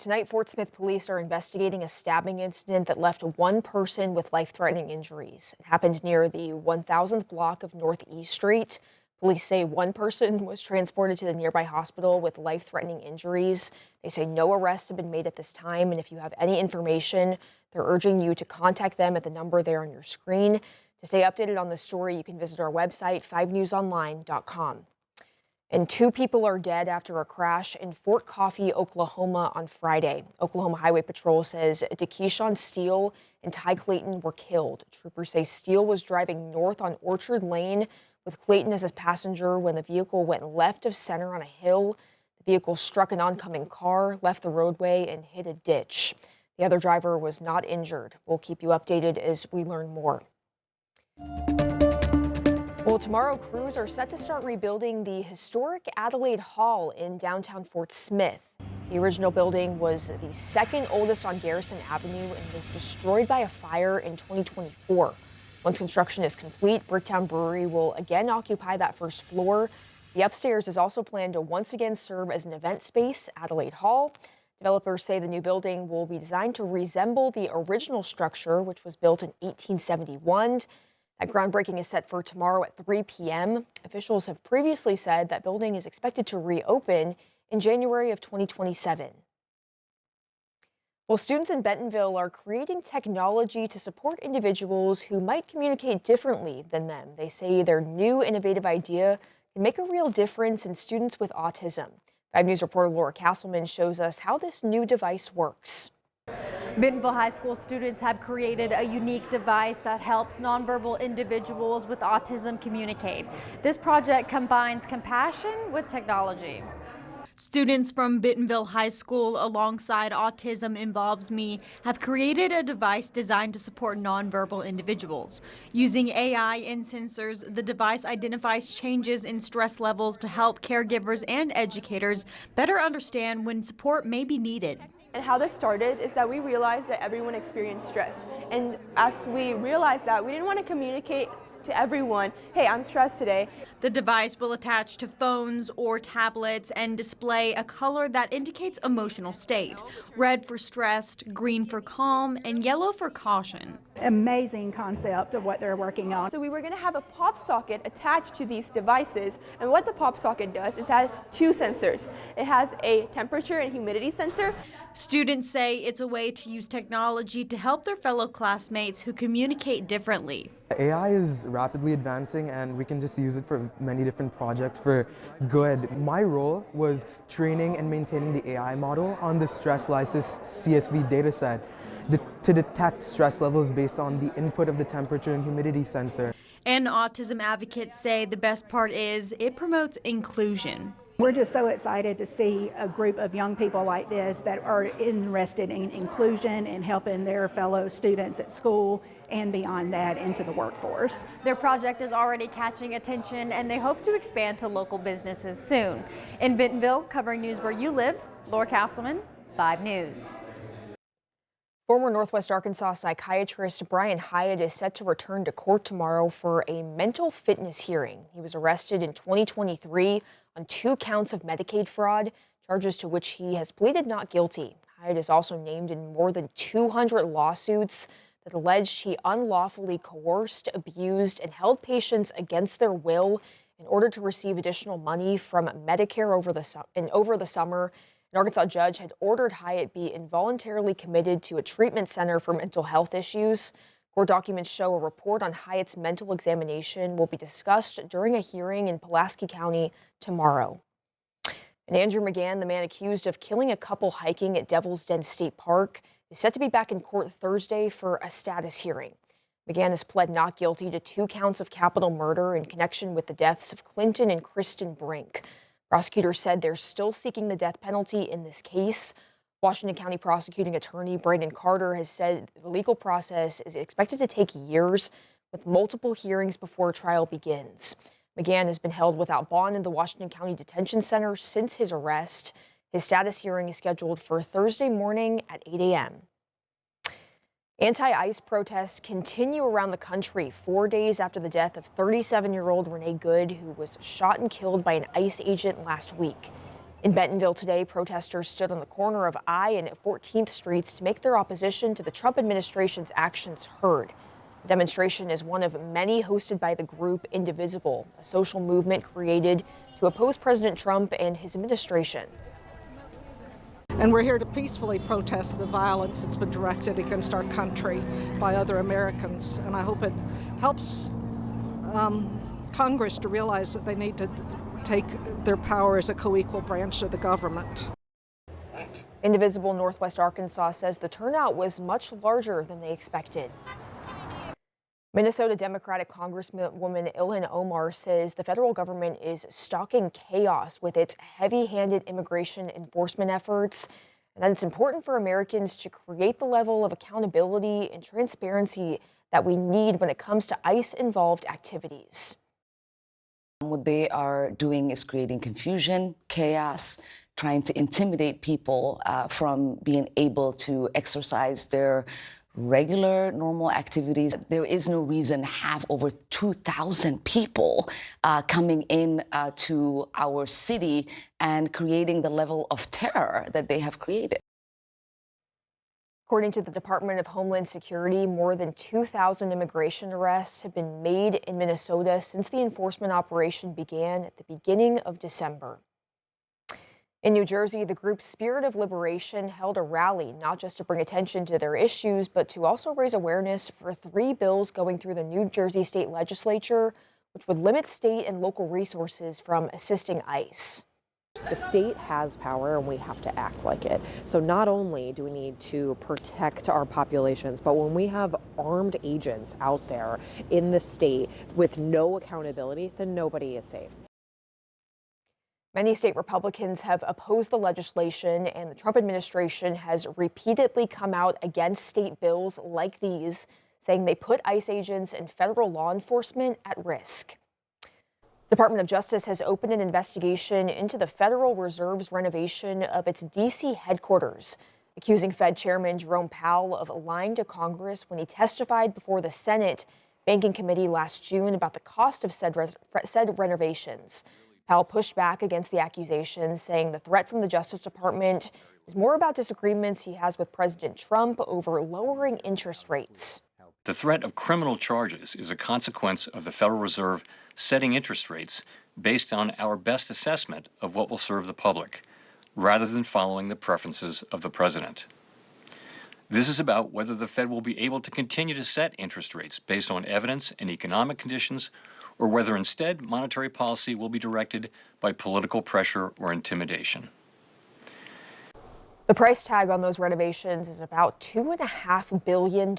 Tonight, Fort Smith police are investigating a stabbing incident that left one person with life-threatening injuries. It happened near the 1000th block of Northeast Street. Police say one person was transported to the nearby hospital with life-threatening injuries. They say no arrests have been made at this time, and if you have any information, they're urging you to contact them at the number there on your screen. To stay updated on the story, you can visit our website, 5newsonline.com. And two people are dead after a crash in Fort Coffee, Oklahoma on Friday. Oklahoma Highway Patrol says DeKeyshawn Steele and Ty Clayton were killed. Troopers say Steele was driving north on Orchard Lane with Clayton as his passenger when the vehicle went left of center on a hill. The vehicle struck an oncoming car, left the roadway, and hit a ditch. The other driver was not injured. We'll keep you updated as we learn more. Well, tomorrow, crews are set to start rebuilding the historic Adelaide Hall in downtown Fort Smith. The original building was the second oldest on Garrison Avenue and was destroyed by a fire in 2024. Once construction is complete, Bricktown Brewery will again occupy that first floor. The upstairs is also planned to once again serve as an event space, Adelaide Hall. Developers say the new building will be designed to resemble the original structure, which was built in 1871. That groundbreaking is set for tomorrow at 3 p.m. Officials have previously said that building is expected to reopen in January of 2027. Well, students in Bentonville are creating technology to support individuals who might communicate differently than them. They say their new innovative idea can make a real difference in students with autism. 5 News reporter Laura Castleman shows us how this new device works. Bentonville High School students have created a unique device that helps nonverbal individuals with autism communicate. This project combines compassion with technology. Students from Bentonville High School alongside Autism Involves Me have created a device designed to support nonverbal individuals. Using AI and sensors, the device identifies changes in stress levels to help caregivers and educators better understand when support may be needed. And how this started is that we realized that everyone experienced stress. And as we realized that, we didn't want to communicate to everyone, hey, I'm stressed today. The device will attach to phones or tablets and display a color that indicates emotional state. Red for stressed, green for calm, and yellow for caution. Amazing concept of what they're working on. So we were going to have a pop socket attached to these devices, and what the pop socket does is it has two sensors. It has a temperature and humidity sensor. Students say it's a way to use technology to help their fellow classmates who communicate differently. AI is rapidly advancing and we can just use it for many different projects for good. My role was training and maintaining the AI model on the stress lysis CSV dataset to detect stress levels based on the input of the temperature and humidity sensor. And autism advocates say the best part is it promotes inclusion. We're just so excited to see a group of young people like this that are interested in inclusion and helping their fellow students at school and beyond that into the workforce. Their project is already catching attention and they hope to expand to local businesses soon. In Bentonville, covering news where you live, Laura Castleman, 5 News. Former Northwest Arkansas psychiatrist Brian Hyatt is set to return to court tomorrow for a mental fitness hearing. He was arrested in 2023 on 2 counts of Medicaid fraud, charges to which he has pleaded not guilty. Hyatt is also named in more than 200 lawsuits that alleged he unlawfully coerced, abused, and held patients against their will in order to receive additional money from Medicare over the summer. An Arkansas judge had ordered Hyatt be involuntarily committed to a treatment center for mental health issues. Court documents show a report on Hyatt's mental examination will be discussed during a hearing in Pulaski County tomorrow. And Andrew McGann, the man accused of killing a couple hiking at Devil's Den State Park, is set to be back in court Thursday for a status hearing. McGann has pled not guilty to 2 counts of capital murder in connection with the deaths of Clinton and Kristen Brink. Prosecutors said they're still seeking the death penalty in this case. Washington County Prosecuting Attorney Brandon Carter has said the legal process is expected to take years, with multiple hearings before trial begins. McGann has been held without bond in the Washington County Detention Center since his arrest. His status hearing is scheduled for Thursday morning at 8 a.m. Anti-ICE protests continue around the country 4 days after the death of 37-year-old Renee Good, who was shot and killed by an ICE agent last week. In Bentonville today, protesters stood on the corner of I and 14th Streets to make their opposition to the Trump administration's actions heard. The demonstration is one of many hosted by the group Indivisible, a social movement created to oppose President Trump and his administration. And we're here to peacefully protest the violence that's been directed against our country by other Americans. And I hope it helps Congress to realize that they need to take their power as a co-equal branch of the government. Indivisible Northwest Arkansas says the turnout was much larger than they expected. Minnesota Democratic Congresswoman Ilhan Omar says the federal government is stalking chaos with its heavy-handed immigration enforcement efforts, and that it's important for Americans to create the level of accountability and transparency that we need when it comes to ICE-involved activities. What they are doing is creating confusion, chaos, trying to intimidate people from being able to exercise their regular, normal activities. There is no reason to have over 2,000 people coming in to our city and creating the level of terror that they have created. According to the Department of Homeland Security, more than 2,000 immigration arrests have been made in Minnesota since the enforcement operation began at the beginning of December. In New Jersey, the group Spirit of Liberation held a rally, not just to bring attention to their issues, but to also raise awareness for 3 bills going through the New Jersey state legislature, which would limit state and local resources from assisting ICE. The state has power and we have to act like it. So not only do we need to protect our populations, but when we have armed agents out there in the state with no accountability, then nobody is safe. Many state Republicans have opposed the legislation, and the Trump administration has repeatedly come out against state bills like these, saying they put ICE agents and federal law enforcement at risk. The Department of Justice has opened an investigation into the Federal Reserve's renovation of its D.C. headquarters, accusing Fed Chairman Jerome Powell of lying to Congress when he testified before the Senate Banking Committee last June about the cost of said renovations. Powell pushed back against the accusations, saying the threat from the Justice Department is more about disagreements he has with President Trump over lowering interest rates. The threat of criminal charges is a consequence of the Federal Reserve setting interest rates based on our best assessment of what will serve the public, rather than following the preferences of the president. This is about whether the Fed will be able to continue to set interest rates based on evidence and economic conditions, or whether instead monetary policy will be directed by political pressure or intimidation. The price tag on those renovations is about $2.5 billion.